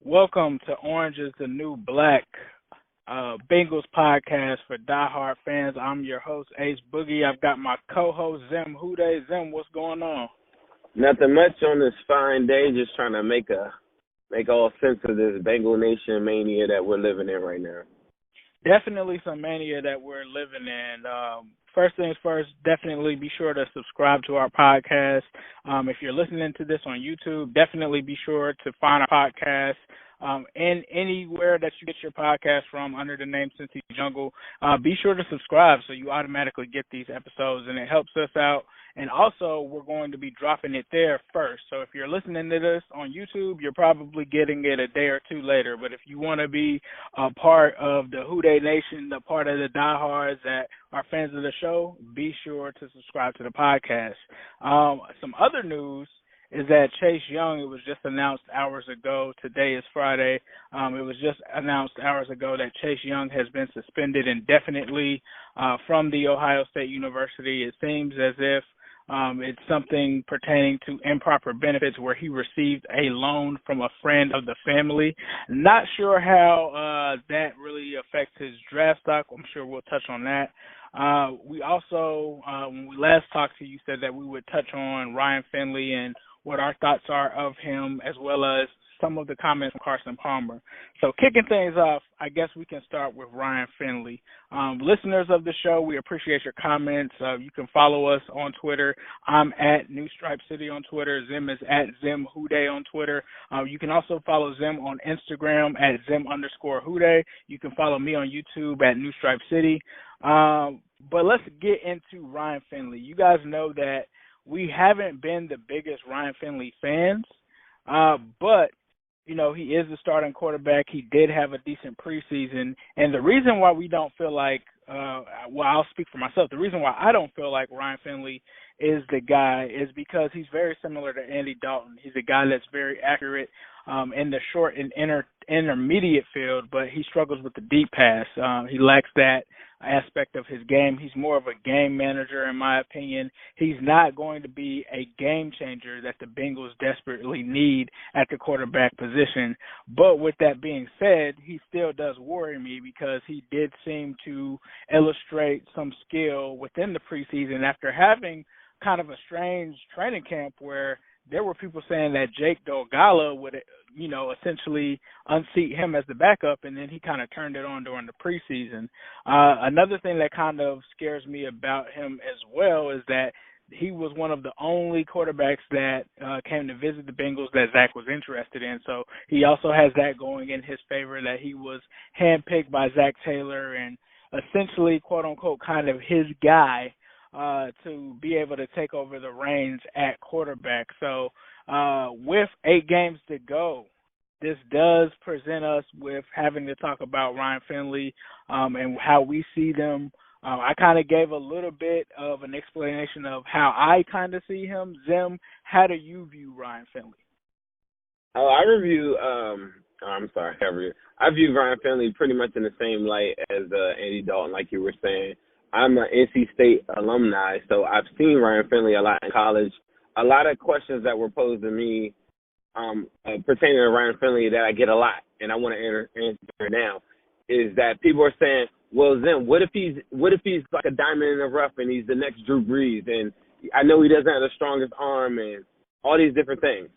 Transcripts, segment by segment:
Welcome to Orange is the New Black, Bengals podcast for diehard fans. I'm your host, Ace Boogie. I've got my co-host, Zim Houday. Zim, what's going on? Nothing much on this fine day, just trying to make all sense of this Bengal Nation mania that we're living in right now. Definitely some mania that we're living in. First things first, definitely be sure to subscribe to our podcast. If you're listening to this on YouTube, definitely be sure to find our podcast and anywhere that you get your podcast from under the name Cincy Jungle. Be sure to subscribe so you automatically get these episodes, and it helps us out. And also, we're going to be dropping it there first. So if you're listening to this on YouTube, you're probably getting it a day or two later. But if you want to be a part of the Houday Nation, the part of the diehards that are fans of the show, be sure to subscribe to the podcast. Some other news is that Chase Young, it was just announced hours ago. Today is Friday. It was just announced hours ago that Chase Young has been suspended indefinitely from the Ohio State University. It seems as if it's something pertaining to improper benefits where he received a loan from a friend of the family. Not sure how that really affects his draft stock. I'm sure we'll touch on that. We also, when we last talked to you, said that we would touch on Ryan Finley and what our thoughts are of him, as well as some of the comments from Carson Palmer. So kicking things off, I guess we can start with Ryan Finley. Listeners of the show, we appreciate your comments. You can follow us on Twitter. I'm at New Stripe City on Twitter. Zim is at Zim Houday on Twitter. You can also follow Zim on Instagram at Zim_Houday. You can follow me on YouTube at New Stripe City. But let's get into Ryan Finley. You guys know that we haven't been the biggest Ryan Finley fans, but you know, he is the starting quarterback. He did have a decent preseason. And the reason why we don't feel like, I'll speak for myself. The reason why I don't feel like Ryan Finley is the guy is because he's very similar to Andy Dalton. He's a guy that's very accurate in the short and intermediate field, but he struggles with the deep pass. He lacks that aspect of his game. He's more of a game manager, in my opinion. He's not going to be a game changer that the Bengals desperately need at the quarterback position. But with that being said, he still does worry me because he did seem to illustrate some skill within the preseason after having kind of a strange training camp where there were people saying that Jake Dolgala would, essentially unseat him as the backup, and then he kind of turned it on during the preseason. Another thing that kind of scares me about him as well is that he was one of the only quarterbacks that came to visit the Bengals that Zach was interested in. So he also has that going in his favor, that he was handpicked by Zach Taylor and essentially, quote-unquote, kind of his guy to be able to take over the reins at quarterback. So with 8 games to go, this does present us with having to talk about Ryan Finley and how we see them. I kind of gave a little bit of an explanation of how I kind of see him. Zim, how do you view Ryan Finley? I view Ryan Finley pretty much in the same light as Andy Dalton, like you were saying. I'm an NC State alumni, so I've seen Ryan Finley a lot in college. A lot of questions that were posed to me pertaining to Ryan Finley that I get a lot, and I want to answer now, is that people are saying, well, Zim, what if he's like a diamond in the rough and he's the next Drew Brees, and I know he doesn't have the strongest arm and all these different things.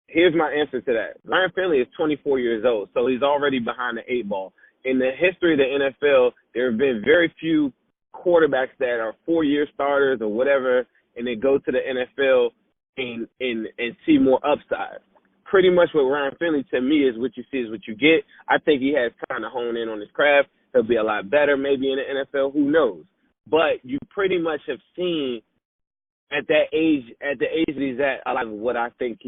Here's my answer to that. Ryan Finley is 24 years old, so he's already behind the 8 ball. In the history of the NFL, there have been very few quarterbacks that are 4-year starters or whatever, and they go to the NFL and see more upside. Pretty much what Ryan Finley, to me, is what you see is what you get. I think he has time to hone in on his craft. He'll be a lot better maybe in the NFL. Who knows? But you pretty much have seen at the age that he's at, a lot of what I think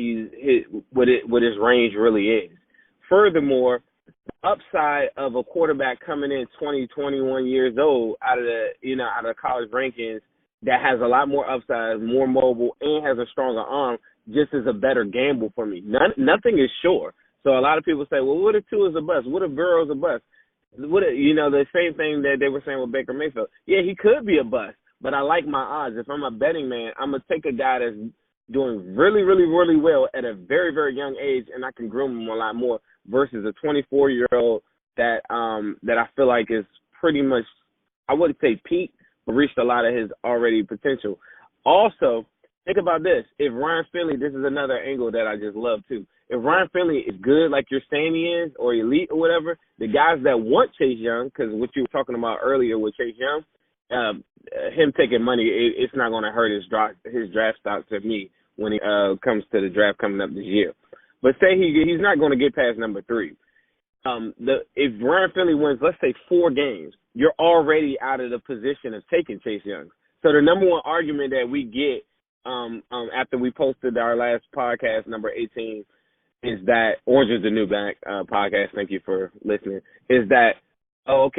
what his range really is. Furthermore, the upside of a quarterback coming in 20, 21 years old out of the college rankings that has a lot more upside, more mobile, and has a stronger arm just is a better gamble for me. Nothing is sure. So a lot of people say, well, what if Tua is a bust? What if Burrow's a bust? What if, the same thing that they were saying with Baker Mayfield. Yeah, he could be a bust, but I like my odds. If I'm a betting man, I'm going to take a guy that's doing really, really, really well at a very, very young age, and I can groom him a lot more versus a 24-year-old that I feel like is pretty much, I wouldn't say peak, but reached a lot of his already potential. Also, think about this. If Ryan Finley, this is another angle that I just love too. If Ryan Finley is good like you're saying he is, or elite or whatever, the guys that want Chase Young, because what you were talking about earlier with Chase Young, him taking money, it's not going to hurt his draft stock to me when it comes to the draft coming up this year. But say he's not going to get past number 3. If Ryan Finley wins, let's say 4 games, you're already out of the position of taking Chase Young. So the number one argument that we get after we posted our last podcast, number 18, is that Orange is the New Black podcast. Thank you for listening. Is that, well,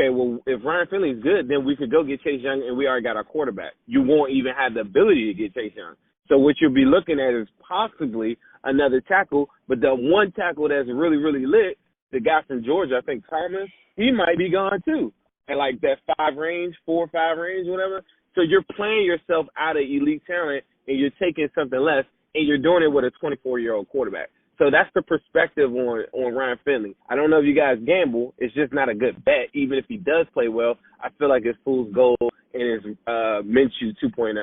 if Ryan Finley is good, then we could go get Chase Young, and we already got our quarterback. You won't even have the ability to get Chase Young. So what you'll be looking at is possibly another tackle, but the one tackle that's really, really lit, the guy from Georgia, I think Palmer, he might be gone too. At like that 4 or 5 range, whatever. So you're playing yourself out of elite talent, and you're taking something less, and you're doing it with a 24-year-old quarterback. So that's the perspective on Ryan Finley. I don't know if you guys gamble. It's just not a good bet. Even if he does play well, I feel like it's fool's gold and it's Minshew 2.0.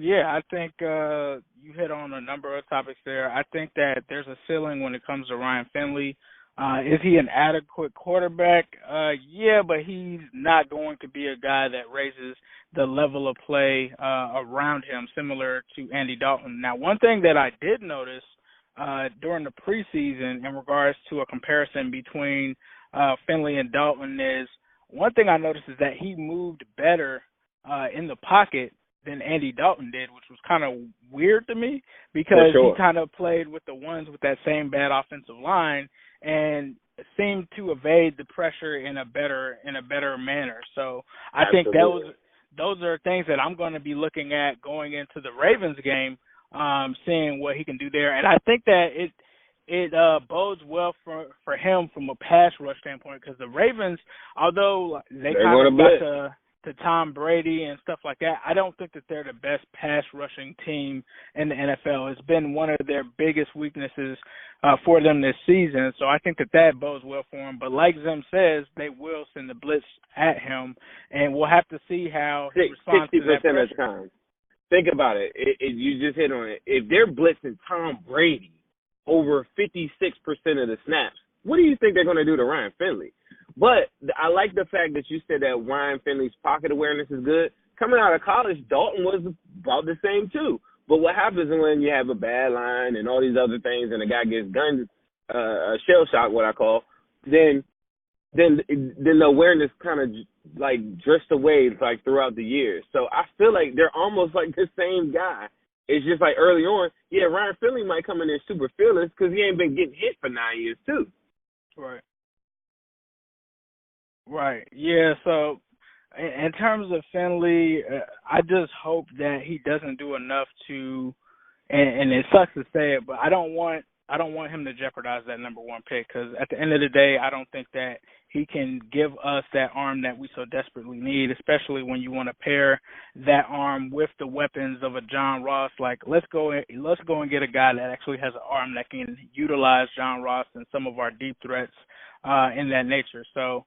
Yeah, I think you hit on a number of topics there. I think that there's a ceiling when it comes to Ryan Finley. Is he an adequate quarterback? Yeah, but he's not going to be a guy that raises the level of play around him, similar to Andy Dalton. Now, one thing that I did notice during the preseason in regards to a comparison between Finley and Dalton is one thing I noticed is that he moved better in the pocket than Andy Dalton did, which was kind of weird to me because he kind of played with the ones with that same bad offensive line and seemed to evade the pressure in a better manner. So I think those are things that I'm going to be looking at going into the Ravens game, seeing what he can do there. And I think that it bodes well for him from a pass rush standpoint because the Ravens, although they kind of got to Tom Brady and stuff like that, I don't think that they're the best pass rushing team in the NFL. It's been one of their biggest weaknesses for them this season. So I think that bodes well for him. But like Zim says, they will send the blitz at him, and we'll have to see how he responds to that pressure. 60% of the time. Think about it. You just hit on it. If they're blitzing Tom Brady over 56% of the snaps, what do you think they're going to do to Ryan Finley? But I like the fact that you said that Ryan Finley's pocket awareness is good. Coming out of college, Dalton was about the same too. But what happens when you have a bad line and all these other things and a guy gets gunned, shell shock, what I call, then the awareness kind of like drifts away like throughout the years. So I feel like they're almost like the same guy. It's just like early on, yeah, Ryan Finley might come in there super fearless because he ain't been getting hit for 9 years too. Right. Yeah. So, in terms of Finley, I just hope that he doesn't do enough to, and it sucks to say it, but I don't want him to jeopardize that number 1 pick because at the end of the day, I don't think that he can give us that arm that we so desperately need, especially when you want to pair that arm with the weapons of a John Ross. Like, let's go and get a guy that actually has an arm that can utilize John Ross and some of our deep threats in that nature. So.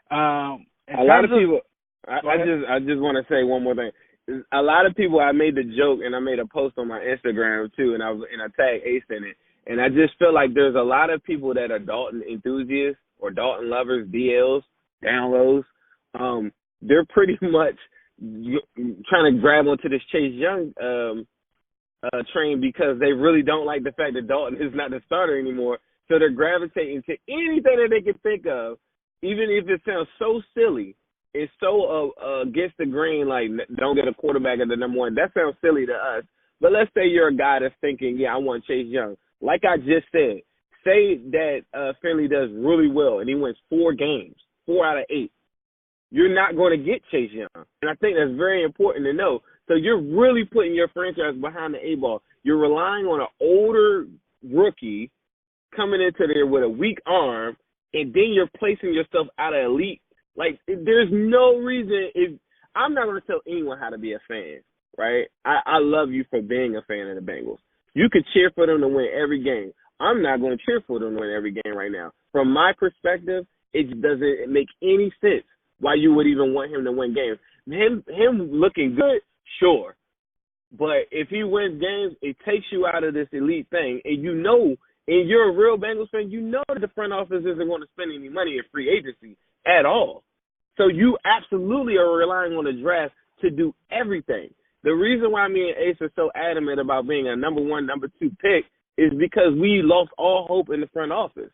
A lot of people. I just want to say one more thing. A lot of people. I made the joke and I made a post on my Instagram too, and I tagged Ace in it. And I just feel like there's a lot of people that are Dalton enthusiasts or Dalton lovers, DLs, down lows. They're pretty much trying to grab onto this Chase Young train because they really don't like the fact that Dalton is not the starter anymore. So they're gravitating to anything that they can think of. Even if it sounds so silly, it's so against the grain, like don't get a quarterback at the number 1. That sounds silly to us. But let's say you're a guy that's thinking, yeah, I want Chase Young. Like I just said, say that Finley does really well and he wins 4 games, 4 out of 8. you're not going to get Chase Young. And I think that's very important to know. So you're really putting your franchise behind the eight ball. You're relying on an older rookie coming into there with a weak arm, and then you're placing yourself out of elite. Like, there's no reason. If I'm not going to tell anyone how to be a fan, right? I love you for being a fan of the Bengals. You could cheer for them to win every game. I'm not going to cheer for them to win every game right now. From my perspective, it doesn't make any sense why you would even want him to win games. Him looking good, sure. But if he wins games, it takes you out of this elite thing. And you know, and you're a real Bengals fan, you know that the front office isn't going to spend any money in free agency at all. So you absolutely are relying on the draft to do everything. The reason why me and Ace are so adamant about being a number 1, number 2 pick is because we lost all hope in the front office.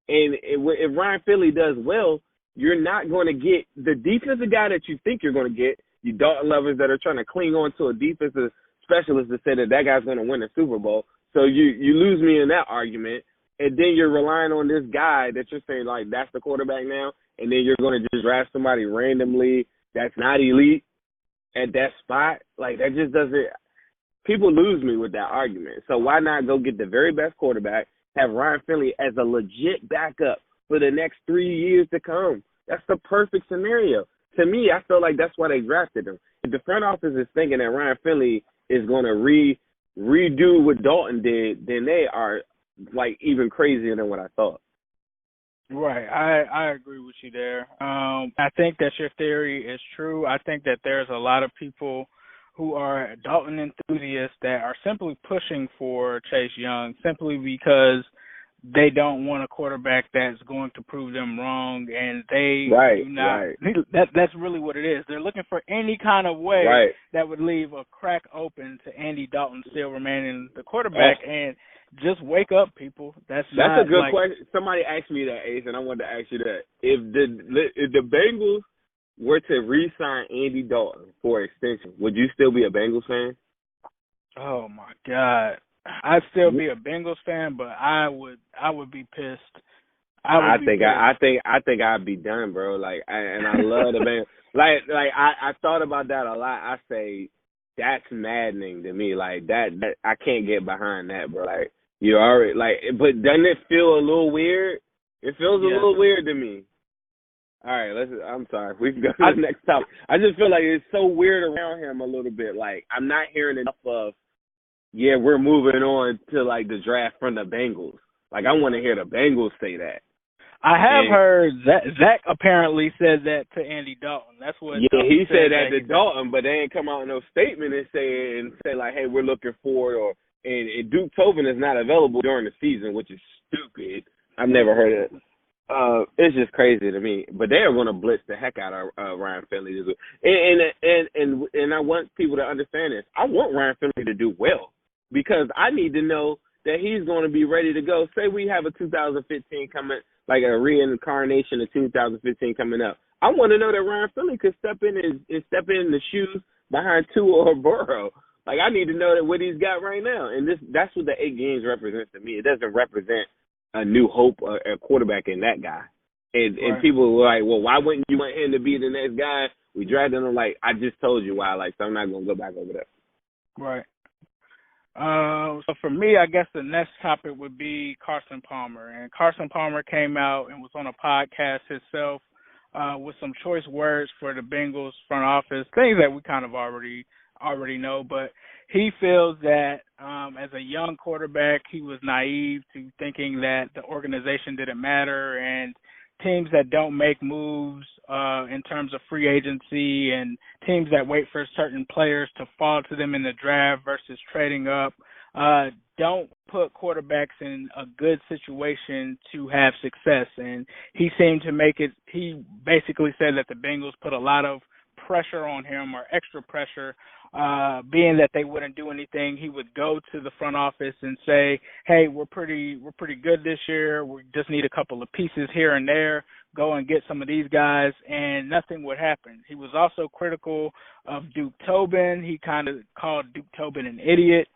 And if Ryan Finley does well, you're not going to get the defensive guy that you think you're going to get, you Dalton lovers that are trying to cling on to a defensive specialist to say that guy's going to win the Super Bowl. So you lose me in that argument, and then you're relying on this guy that you're saying, like, that's the quarterback now, and then you're going to just draft somebody randomly that's not elite at that spot. Like, that just doesn't – people lose me with that argument. So why not go get the very best quarterback, have Ryan Finley as a legit backup for the next 3 years to come? That's the perfect scenario. To me, I feel like that's why they drafted him. If the front office is thinking that Ryan Finley is going to redo what Dalton did, then they are, like, even crazier than what I thought. Right. I agree with you there. I think that your theory is true. I think that there's a lot of people who are Dalton enthusiasts that are simply pushing for Chase Young simply because they don't want a quarterback that's going to prove them wrong, and they do not. Right. That's really what it is. They're looking for any kind of way that would leave a crack open to Andy Dalton still remaining the quarterback. And just wake up, people. That's a good question. Somebody asked me that, Ace, and I wanted to ask you that. If the Bengals were to re-sign Andy Dalton for extension, would you still be a Bengals fan? Oh my God. I'd still be a Bengals fan, but I would be pissed. I think I'd be done, bro. Like, I love the Bengals. Like I thought about that a lot. I say that's maddening to me. Like that I can't get behind that, bro. Like you already but doesn't it feel a little weird? It feels a little weird to me. All right, I'm sorry. We can go to the next topic. I just feel like it's so weird around him a little bit. Like I'm not hearing enough of. Yeah, we're moving on to, like, the draft from the Bengals. Like, I want to hear the Bengals say that. I have heard Zach apparently said that to Andy Dalton. That's what. Yeah, he said that to Dalton, but they ain't come out in no statement and say like, hey, we're looking for it, and Duke Tobin is not available during the season, which is stupid. I've never heard of it. It's just crazy to me. But they are going to blitz the heck out of Ryan Finley this week. And I want people to understand this. I want Ryan Finley to do well. Because I need to know that he's going to be ready to go. Say we have a 2015 coming, like a reincarnation of 2015 coming up. I want to know that Ryan Finley could step in the shoes behind Tua or Burrow. Like, I need to know that what he's got right now. And that's what the 8 games represents to me. It doesn't represent a new hope or a quarterback in that guy. And people were like, well, why wouldn't you want him to be the next guy? We drafted him. Like, I just told you why. Like, so I'm not going to go back over that. Right. So for me, I guess the next topic would be Carson Palmer. And Carson Palmer came out and was on a podcast himself with some choice words for the Bengals front office, things that we kind of already know. But he feels that as a young quarterback, he was naive to thinking that the organization didn't matter, and teams that don't make moves in terms of free agency and teams that wait for certain players to fall to them in the draft versus trading up don't put quarterbacks in a good situation to have success. And he seemed to make it – he basically said that the Bengals put a lot of pressure on him or extra pressure, being that they wouldn't do anything. He would go to the front office and say, hey, we're pretty good this year. We just need a couple of pieces here and there. Go and get some of these guys, and nothing would happen. He was also critical of Duke Tobin. He kind of called Duke Tobin an idiot,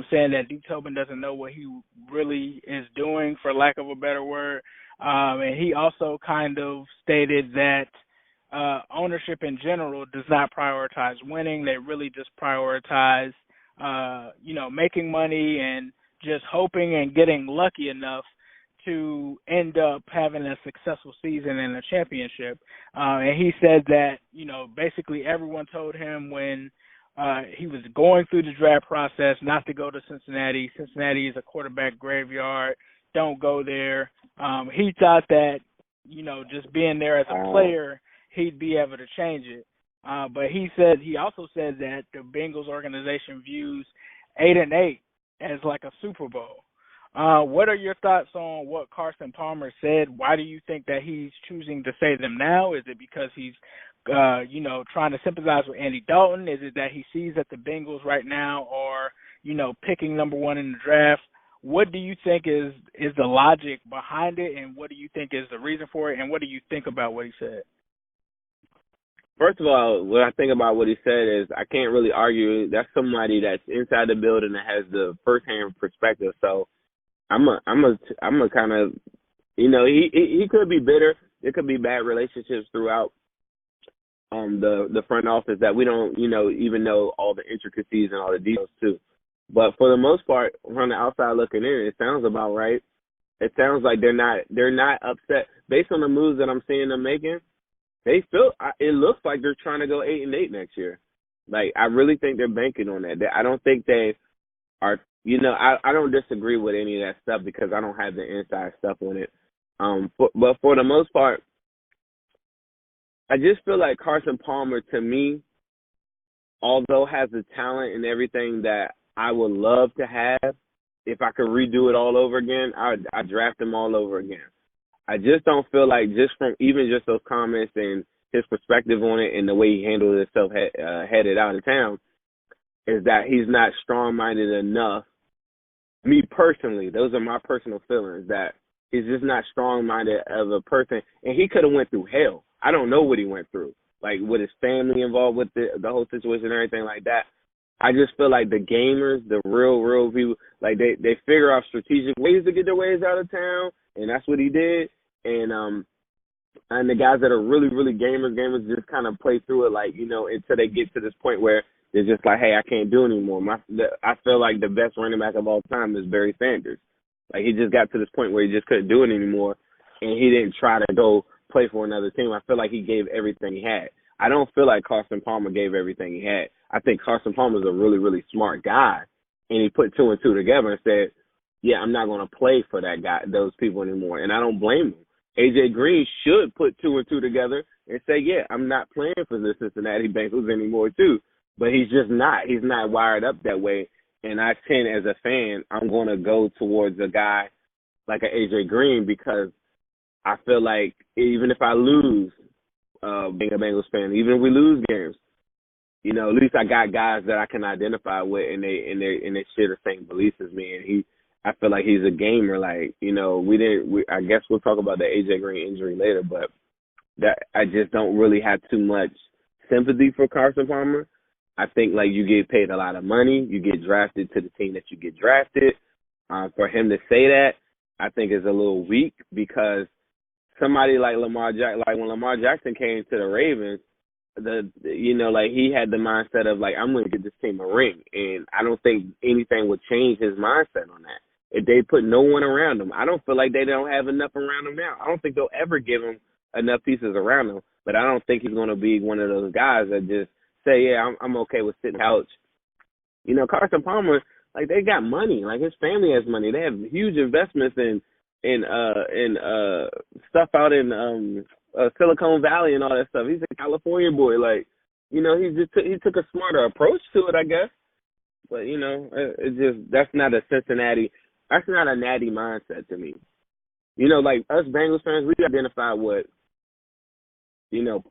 saying that Duke Tobin doesn't know what he really is doing, for lack of a better word. And he also kind of stated that ownership in general does not prioritize winning. They really just prioritize, making money and just hoping and getting lucky enough to end up having a successful season and a championship. And he said that, basically everyone told him when he was going through the draft process not to go to Cincinnati. Cincinnati is a quarterback graveyard. Don't go there. He thought that, just being there as a player, he'd be able to change it. But he also said that the Bengals organization views 8-8 as like a Super Bowl. What are your thoughts on what Carson Palmer said? Why do you think that he's choosing to say them now? Is it because he's, trying to sympathize with Andy Dalton? Is it that he sees that the Bengals right now are, picking number one in the draft? What do you think is the logic behind it, and what do you think is the reason for it, and what do you think about what he said? First of all, what I think about what he said is I can't really argue. That's somebody that's inside the building that has the firsthand perspective. So I'm a kind of, he could be bitter. It could be bad relationships throughout the front office that we don't, even know all the intricacies and all the details too. But for the most part, from the outside looking in, it sounds about right. It sounds like they're not upset based on the moves that I'm seeing them making. It looks like they're trying to go 8-8 next year. Like, I really think they're banking on that. I don't think they are, I don't disagree with any of that stuff because I don't have the inside stuff on it. But for the most part, I just feel like Carson Palmer, to me, although has the talent and everything that I would love to have, if I could redo it all over again, I'd draft him all over again. I just don't feel like just from even just those comments and his perspective on it and the way he handled himself headed out of town is that he's not strong-minded enough. Me personally, those are my personal feelings, that he's just not strong-minded of a person. And he could have went through hell. I don't know what he went through, like with his family involved with the whole situation and everything like that. I just feel like the gamers, the real people, like they figure out strategic ways to get their ways out of town, and that's what he did. And the guys that are really, really gamers just kind of play through it, like, until they get to this point where they're just like, hey, I can't do anymore. I feel like the best running back of all time is Barry Sanders. Like, he just got to this point where he just couldn't do it anymore, and he didn't try to go play for another team. I feel like he gave everything he had. I don't feel like Carson Palmer gave everything he had. I think Carson Palmer is a really, really smart guy, and he put two and two together and said, yeah, I'm not going to play for those people anymore, and I don't blame him. A.J. Green should put two and two together and say, yeah, I'm not playing for the Cincinnati Bengals anymore too. But he's just not. He's not wired up that way. And I tend, as a fan, I'm going to go towards a guy like an A.J. Green because I feel like even if I lose, being a Bengals fan, even if we lose games, at least I got guys that I can identify with, and they share the same beliefs as me. And I feel like he's a gamer. Like, I guess we'll talk about the A.J. Green injury later, but that I just don't really have too much sympathy for Carson Palmer. I think, like, you get paid a lot of money, you get drafted to the team that you get drafted. For him to say that, I think is a little weak because somebody like when Lamar Jackson came to the Ravens, he had the mindset of, like, I'm going to get this team a ring. And I don't think anything would change his mindset on that. If they put no one around him, I don't feel like they don't have enough around him now. I don't think they'll ever give him enough pieces around him. But I don't think he's going to be one of those guys that just say, yeah, I'm okay with sitting couch. Carson Palmer, like, they got money. Like, his family has money. They have huge investments in stuff out in Silicon Valley and all that stuff. He's a California boy. Like, he took a smarter approach to it, I guess. But, it's just, that's not a natty mindset to me. Like, us Bengals fans, we identify with,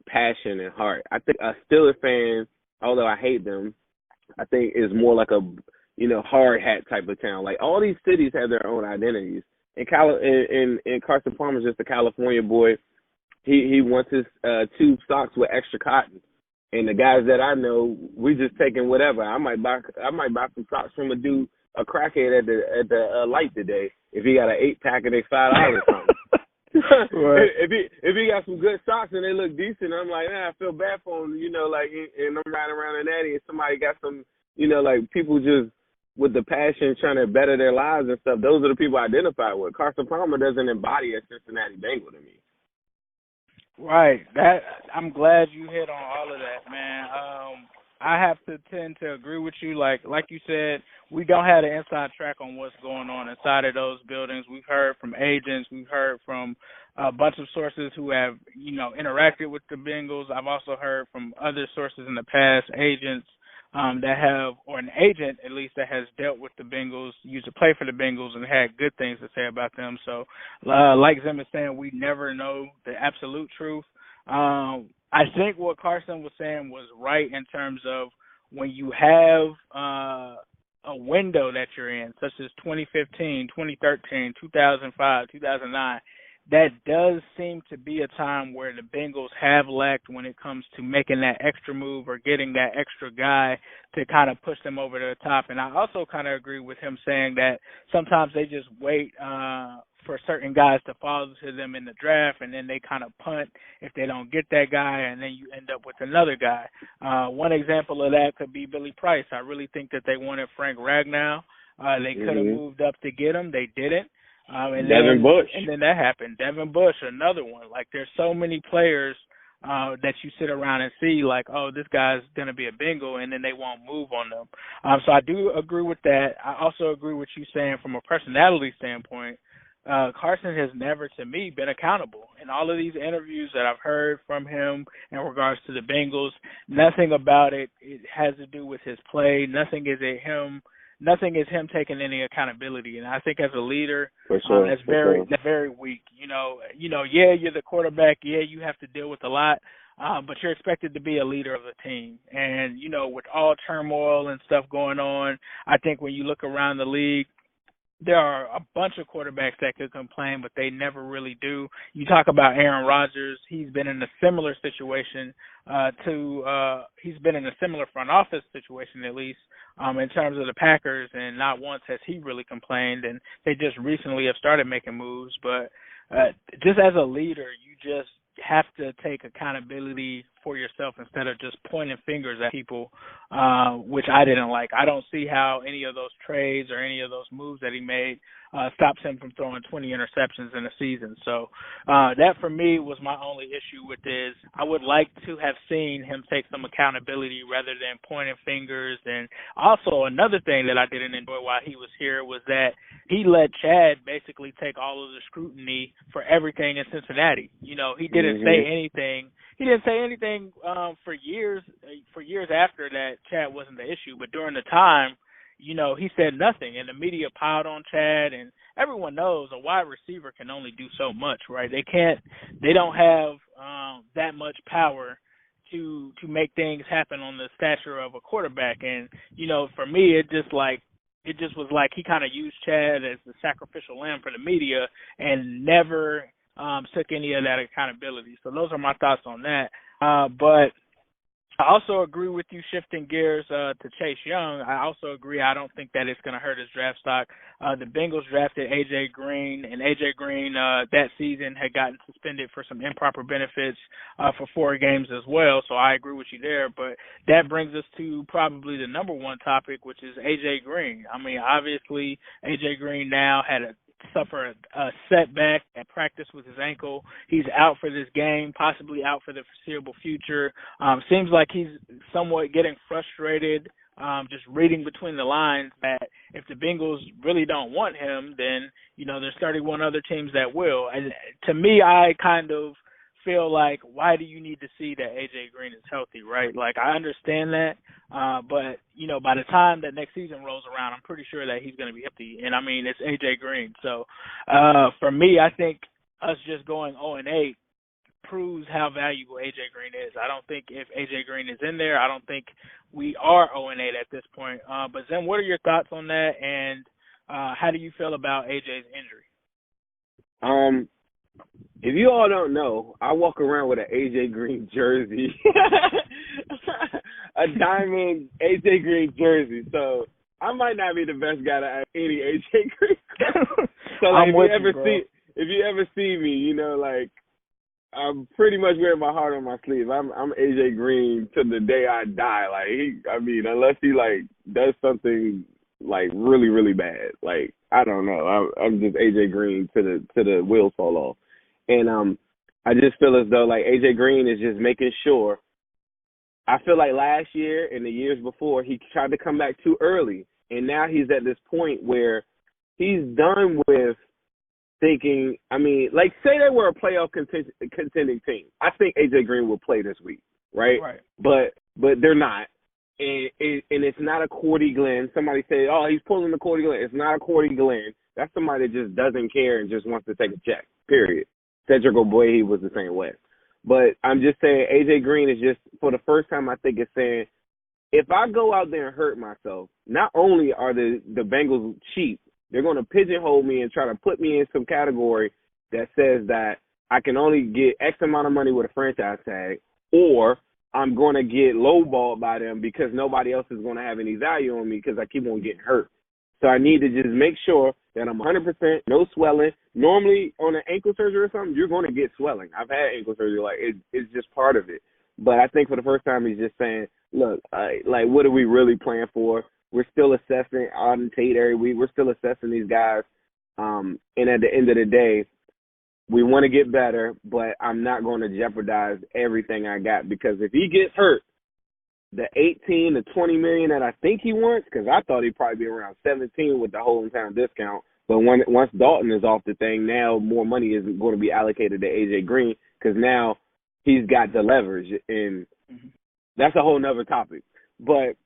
passion and heart. I think a Steelers fan, although I hate them, I think is more like a, hard hat type of town. Like, all these cities have their own identities. And Carson Palmer's just a California boy. He wants his tube socks with extra cotton. And the guys that I know, we just taking whatever. I might buy some socks from a crackhead at the light today if he got an 8-pack and they $5 something. Right. if he got some good shots and they look decent, I'm like, I feel bad for him, like, and I'm riding around in that, and somebody got some, like people just with the passion trying to better their lives and stuff. Those are the people I identify with. Carson Palmer doesn't embody a Cincinnati Bengal to me. Right. That I'm glad you hit on all of that, man. I have to tend to agree with you. Like you said, we don't have the inside track on what's going on inside of those buildings. We've heard from agents. We've heard from a bunch of sources who have, interacted with the Bengals. I've also heard from other sources in the past, agents that have, or an agent at least that has dealt with the Bengals, used to play for the Bengals and had good things to say about them. So, like Zim is saying, we never know the absolute truth. I think what Carson was saying was right in terms of when you have a window that you're in, such as 2015, 2013, 2005, 2009, that does seem to be a time where the Bengals have lacked when it comes to making that extra move or getting that extra guy to kind of push them over the top. And I also kind of agree with him saying that sometimes they just wait for certain guys to fall to them in the draft, and then they kind of punt if they don't get that guy, and then you end up with another guy. One example of that could be Billy Price. I really think that they wanted Frank Ragnow. They could have moved up to get him. They didn't. And Devin Bush. And then that happened. Devin Bush, another one. Like, there's so many players that you sit around and see, like, oh, this guy's going to be a Bengal, and then they won't move on them. So I do agree with that. I also agree with you saying from a personality standpoint, Carson has never, to me, been accountable. In all of these interviews that I've heard from him in regards to the Bengals, nothing about it has to do with his play. Nothing is him taking any accountability. And I think as a leader, for sure, that's very weak. Yeah, you're the quarterback. Yeah, you have to deal with a lot. But you're expected to be a leader of the team. And, with all turmoil and stuff going on, I think when you look around the league, there are a bunch of quarterbacks that could complain, but they never really do. You talk about Aaron Rodgers. He's been in a similar situation he's been in a similar front office situation, at least, in terms of the Packers, and not once has he really complained, and they just recently have started making moves. But just as a leader, you just have to take accountability for yourself instead of just pointing fingers at people, which I didn't like. I don't see how any of those trades or any of those moves that he made stops him from throwing 20 interceptions in a season. So that for me was my only issue with this. I would like to have seen him take some accountability rather than pointing fingers. And also another thing that I didn't enjoy while he was here was that he let Chad basically take all of the scrutiny for everything in Cincinnati. He didn't say anything. He didn't say anything for years after that Chad wasn't the issue. But during the time, he said nothing, and the media piled on Chad, and everyone knows a wide receiver can only do so much, right? They don't have that much power to make things happen on the stature of a quarterback. And, for me, it just was like he kind of used Chad as the sacrificial lamb for the media and never took any of that accountability. So those are my thoughts on that. But I also agree with you shifting gears to Chase Young. I also agree. I don't think that it's going to hurt his draft stock. The Bengals drafted A.J. Green, and A.J. Green that season had gotten suspended for some improper benefits for 4 games as well. So I agree with you there. But that brings us to probably the number one topic, which is A.J. Green. I mean, obviously, A.J. Green now had suffer a setback at practice with his ankle. He's out for this game, possibly out for the foreseeable future. Seems like he's somewhat getting frustrated, just reading between the lines that if the Bengals really don't want him, then, there's 31 other teams that will. And to me, I kind of feel like, why do you need to see that A.J. Green is healthy, right? Like, I understand that, but, by the time that next season rolls around, I'm pretty sure that he's going to be healthy. And, I mean, it's A.J. Green. So, for me, I think us just going 0-8 proves how valuable A.J. Green is. I don't think if A.J. Green is in there, I don't think we are 0-8 at this point. But, Zim, what are your thoughts on that, and how do you feel about A.J.'s injury? If you all don't know, I walk around with an A.J. Green jersey, a diamond A.J. Green jersey. So I might not be the best guy to have any A.J. Green. So like, if you ever see me, you know, like I'm pretty much wearing my heart on my sleeve. I'm AJ Green to the day I die. Like unless he like does something like really really bad. Like I don't know. I'm just AJ Green to the wheels fall off. And I just feel as though like AJ Green is just making sure. I feel like last year and the years before he tried to come back too early, and now he's at this point where he's done with thinking, like say they were a playoff contending team. I think AJ Green will play this week, right? Right. But they're not. And it's not a Cordy Glenn. Somebody said, oh, he's pulling the Cordy Glenn. It's not a Cordy Glenn. That's somebody that just doesn't care and just wants to take a check, period. Cedric Ogbuehi was the same way. But I'm just saying AJ Green is just, for the first time, I think, is saying, if I go out there and hurt myself, not only are the Bengals cheap, they're going to pigeonhole me and try to put me in some category that says that I can only get X amount of money with a franchise tag, or I'm going to get lowballed by them because nobody else is going to have any value on me because I keep on getting hurt. So I need to just make sure that I'm 100%, no swelling. Normally on an ankle surgery or something, you're going to get swelling. I've had ankle surgery. Like, it's just part of it. But I think for the first time he's just saying, look, like, what are we really playing for? We're still assessing Auden Tate every week. We're still assessing these guys. And at the end of the day, we want to get better, but I'm not going to jeopardize everything I got, because if he gets hurt, the 18 to 20 million that I think he wants, because I thought he'd probably be around 17 with the hometown discount. But once Dalton is off the thing, now more money is going to be allocated to AJ Green, because now he's got the leverage, and that's a whole nother topic. But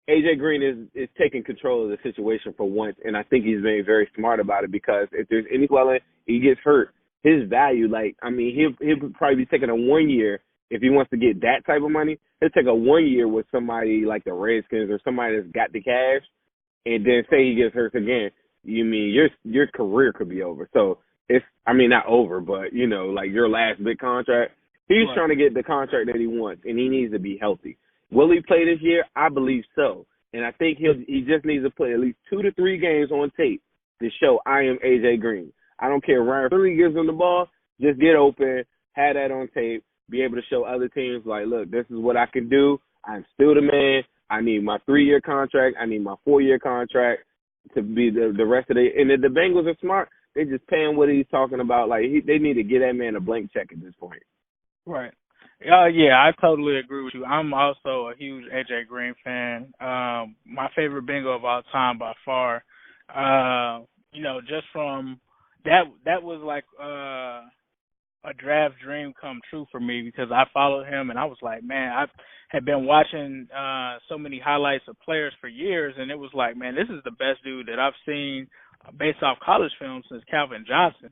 AJ Green is taking control of the situation for once, and I think he's being very smart about it, because if there's any swelling, he gets hurt, his value, he'll probably be taking a 1 year. If he wants to get that type of money, he'll take a 1 year with somebody like the Redskins or somebody that's got the cash, and then say he gets hurt again. You mean your career could be over. So it's, not over, but, like your last big contract. He's trying to get the contract that he wants, and he needs to be healthy. Will he play this year? I believe so. And I think he just needs to play at least 2 to 3 games on tape to show I am AJ Green. I don't care if Ryan Finley gives him the ball. Just get open, have that on tape, be able to show other teams, like, look, this is what I can do. I'm still the man. I need my 3-year contract. I need my 4-year contract to be the rest of the – and if the Bengals are smart, they're just paying what he's talking about. Like, they need to get that man a blank check at this point. Right. Yeah, I totally agree with you. I'm also a huge AJ Green fan. My favorite Bengal of all time by far. Just from that was like a draft dream come true for me, because I followed him and I was like, man, I had been watching so many highlights of players for years, and it was like, man, this is the best dude that I've seen based off college film since Calvin Johnson.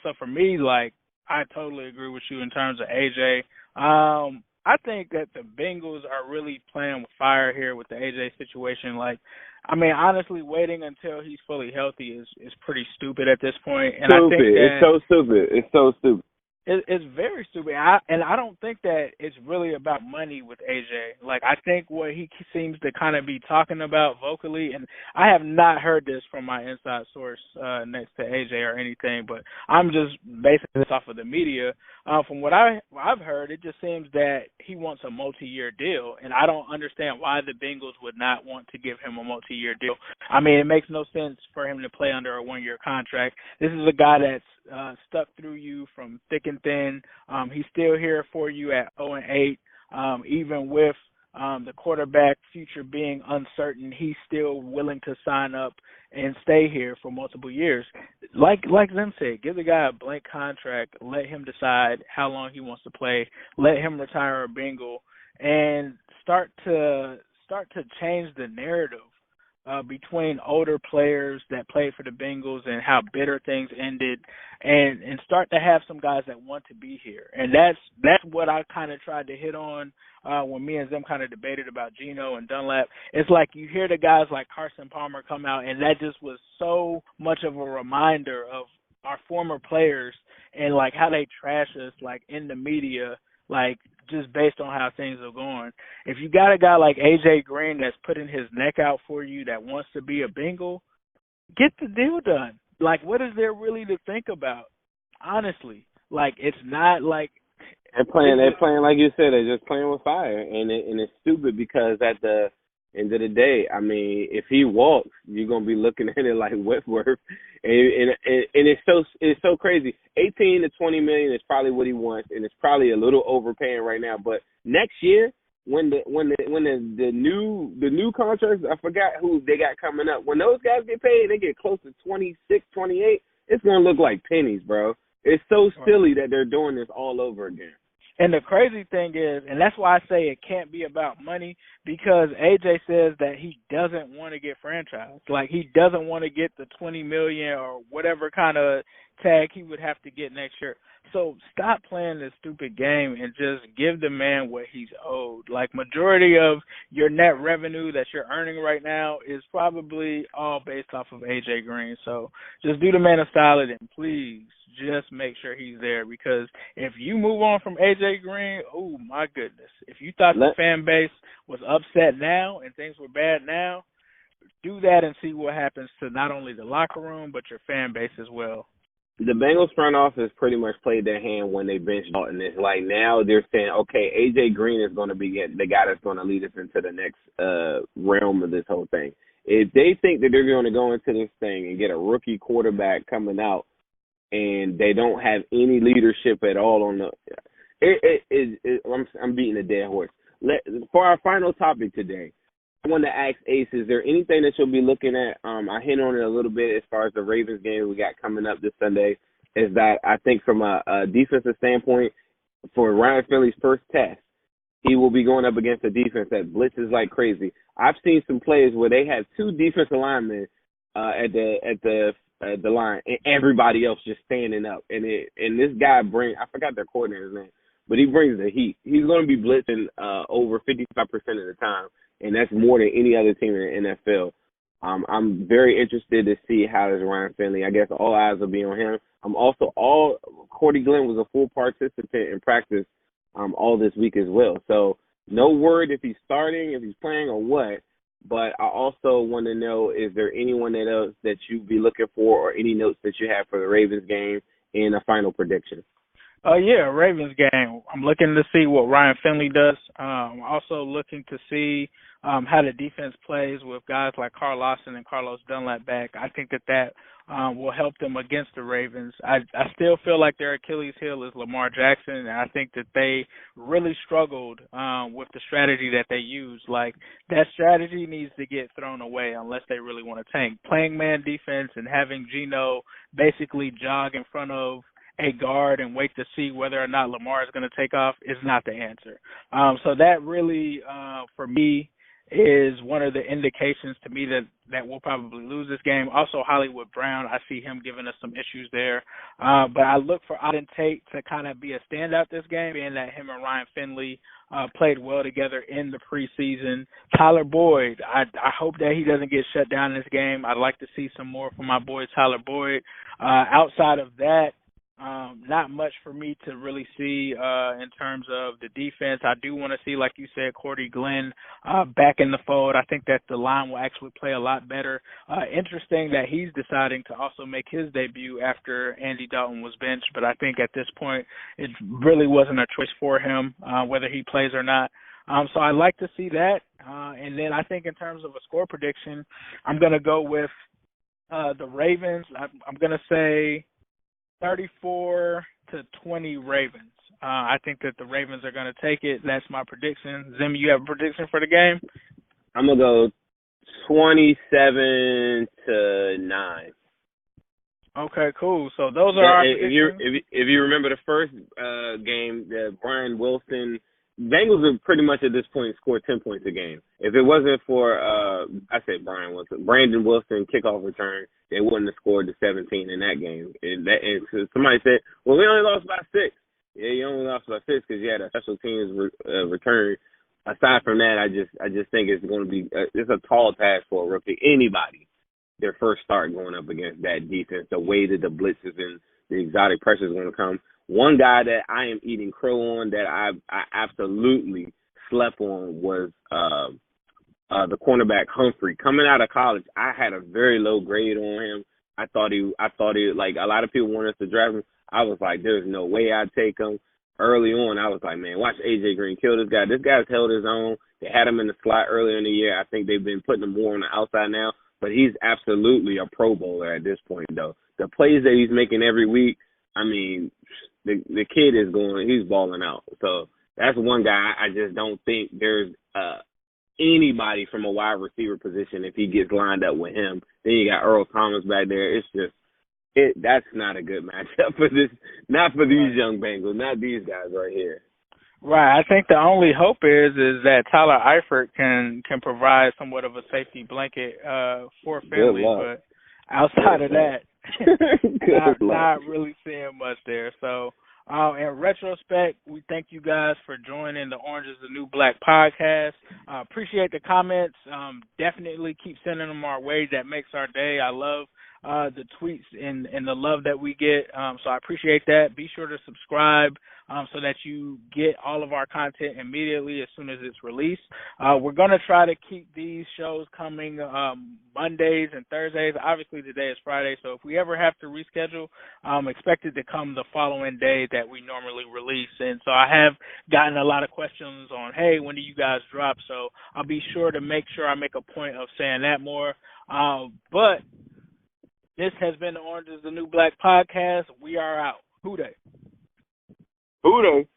So for me, like, I totally agree with you in terms of AJ. I think that the Bengals are really playing with fire here with the AJ situation. Like, honestly, waiting until he's fully healthy is pretty stupid at this point. And stupid. I think that It's so stupid. It's so stupid. It's very stupid. I don't think that it's really about money with AJ. Like, I think what he seems to kind of be talking about vocally, and I have not heard this from my inside source next to AJ or anything, but I'm just basing this off of the media. From what I've heard, it just seems that he wants a multi-year deal, and I don't understand why the Bengals would not want to give him a multi-year deal. It makes no sense for him to play under a 1-year contract. This is a guy that's stuck through you from thick and thin. He's still here for you at 0-8. Even with the quarterback future being uncertain, he's still willing to sign up and stay here for multiple years. Like Zim said, give the guy a blank contract, let him decide how long he wants to play, let him retire a Bengal, and start to change the narrative between older players that played for the Bengals and how bitter things ended, and start to have some guys that want to be here. And that's what I kind of tried to hit on when me and Zim kind of debated about Geno and Dunlap. It's like you hear the guys like Carson Palmer come out, and that just was so much of a reminder of our former players and like how they trash us like in the media, like just based on how things are going. If you got a guy like AJ Green that's putting his neck out for you, that wants to be a Bengal, get the deal done. like, what is there really to think about? Honestly, like, it's not like They're playing like you said. They're just playing with fire, and it's stupid because at the end of the day, I mean, if he walks, you're gonna be looking at it like Whitworth, and it's so crazy. 18 to 20 million is probably what he wants, and it's probably a little overpaying right now. But next year, when the new contracts, I forgot who they got coming up. When those guys get paid, they get close to 26, 28. It's gonna look like pennies, bro. It's so silly that they're doing this all over again. And the crazy thing is, and that's why I say it can't be about money, because AJ says that he doesn't want to get franchised. Like, he doesn't want to get the $20 million or whatever kind of tag he would have to get next year. So stop playing this stupid game and just give the man what he's owed. Like, majority of your net revenue that you're earning right now is probably all based off of AJ Green. So just do the man a solid and please just make sure he's there, because if you move on from AJ Green, oh my goodness. If you thought the fan base was upset now and things were bad now, do that and see what happens to not only the locker room but your fan base as well. The Bengals front office pretty much played their hand when they benched Dalton. It's like now they're saying, okay, AJ Green is going to be the guy that's going to lead us into the next realm of this whole thing. If they think that they're going to go into this thing and get a rookie quarterback coming out, and they don't have any leadership at all on I'm beating a dead horse. For our final topic today, I want to ask Ace, is there anything that you'll be looking at? I hit on it a little bit as far as the Ravens game we got coming up this Sunday, is that I think from a defensive standpoint, for Ryan Finley's first test, he will be going up against a defense that blitzes like crazy. I've seen some plays where they have two defensive linemen at the line, and everybody else just standing up. And this guy I forgot their coordinator's name, but he brings the heat. He's going to be blitzing over 55% of the time, and that's more than any other team in the NFL. I'm very interested to see how does Ryan Finley. I guess all eyes will be on him. Cordy Glenn was a full participant in practice all this week as well. So no word if he's starting, if he's playing, or what. But I also want to know, is there anyone else that you'd be looking for, or any notes that you have for the Ravens game and a final prediction? Yeah, Ravens game. I'm looking to see what Ryan Finley does. I'm also looking to see how the defense plays with guys like Carl Lawson and Carlos Dunlap back. I think that will help them against the Ravens. I still feel like their Achilles heel is Lamar Jackson, and I think that they really struggled with the strategy that they used. Like, that strategy needs to get thrown away unless they really want to tank. Playing man defense and having Geno basically jog in front of a guard and wait to see whether or not Lamar is going to take off is not the answer. So that really, for me, is one of the indications to me that we'll probably lose this game. Also, Hollywood Brown, I see him giving us some issues there. But I look for Auden Tate to kind of be a standout this game, being that him and Ryan Finley played well together in the preseason. Tyler Boyd, I hope that he doesn't get shut down in this game. I'd like to see some more from my boy Tyler Boyd. Outside of that, not much for me to really see in terms of the defense. I do want to see, like you said, Cordy Glenn back in the fold. I think that the line will actually play a lot better. Interesting that he's deciding to also make his debut after Andy Dalton was benched, but I think at this point it really wasn't a choice for him whether he plays or not. So I'd like to see that. And then I think in terms of a score prediction, I'm going to go with the Ravens. I'm going to say 34-20 Ravens. I think that the Ravens are going to take it. That's my prediction. Zim, you have a prediction for the game? I'm going to go 27-9. Okay, cool. So those are our predictions. If you remember the first game, the Brian Wilson, Bengals have pretty much at this point scored 10 points a game. If it wasn't for, Brandon Wilson kickoff return, they wouldn't have scored the 17 in that game. And somebody said, well, we only lost by 6. Yeah, you only lost by 6 because you had a special teams return. Aside from that, I just think it's going to be it's a tall task for a rookie. Anybody, their first start going up against that defense, the way that the blitzes and the exotic pressure is going to come. One guy that I am eating crow on that I absolutely slept on was the cornerback Humphrey. Coming out of college, I had a very low grade on him. I thought he like a lot of people wanted us to draft him. I was like, there's no way I'd take him. Early on, I was like, man, watch AJ Green kill this guy. This guy's held his own. They had him in the slot earlier in the year. I think they've been putting him more on the outside now, but he's absolutely a Pro Bowler at this point, though. The plays that he's making every week, I mean, the kid is he's balling out. So that's one guy I just don't think there's anybody from a wide receiver position if he gets lined up with him. Then you got Earl Thomas back there. It's just that's not a good matchup for this. Not for these young Bengals. Not these guys right here. Right. I think the only hope is that Tyler Eifert can provide somewhat of a safety blanket for Finley, but outside of that, not really seeing much there. So, in retrospect, we thank you guys for joining the Orange is the New Black podcast. Appreciate the comments. Definitely keep sending them our way. That makes our day. I love the tweets and the love that we get. So I appreciate that. Be sure to subscribe so that you get all of our content immediately as soon as it's released. We're going to try to keep these shows coming Mondays and Thursdays. Obviously, today is Friday, so if we ever have to reschedule, expect it to come the following day that we normally release. And so I have gotten a lot of questions on, hey, when do you guys drop? So I'll be sure to make I make a point of saying that more. But this has been the Orange is the New Black podcast. We are out. Who dey? Who dey?